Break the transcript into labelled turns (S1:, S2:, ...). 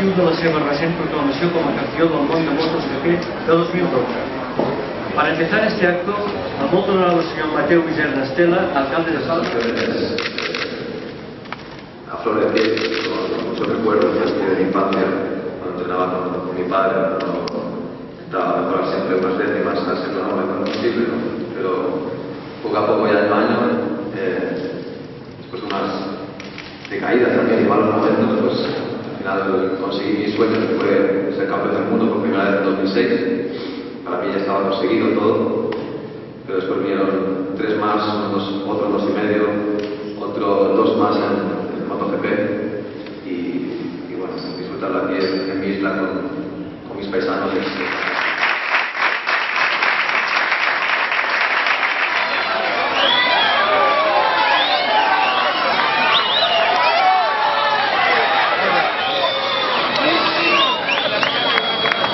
S1: motiu de la seva recent proclamació com a campió del món de MotoGP de 2012. Para empezar este acto, a molt honorable señor Mateu Viserna Estela, alcalde de Salto.
S2: A flor de piel, con muchos recuerdos de mi infancia, cuando entrenaba con mi padre, estaba a mejorar siempre unas décimas, a ser lo mejor posible, ¿no? Pero poco a poco ya en el año, después de unas decaídas también y malos momentos, pues al final conseguí mi sueño, que fue ser campeón del mundo por primera vez en 2006. Para mí ya estaba conseguido todo, pero después vinieron 3 más, otros 2 y medio, otros 2 más en MotoGP y bueno, disfrutarlo aquí en mi isla con mis paisanos.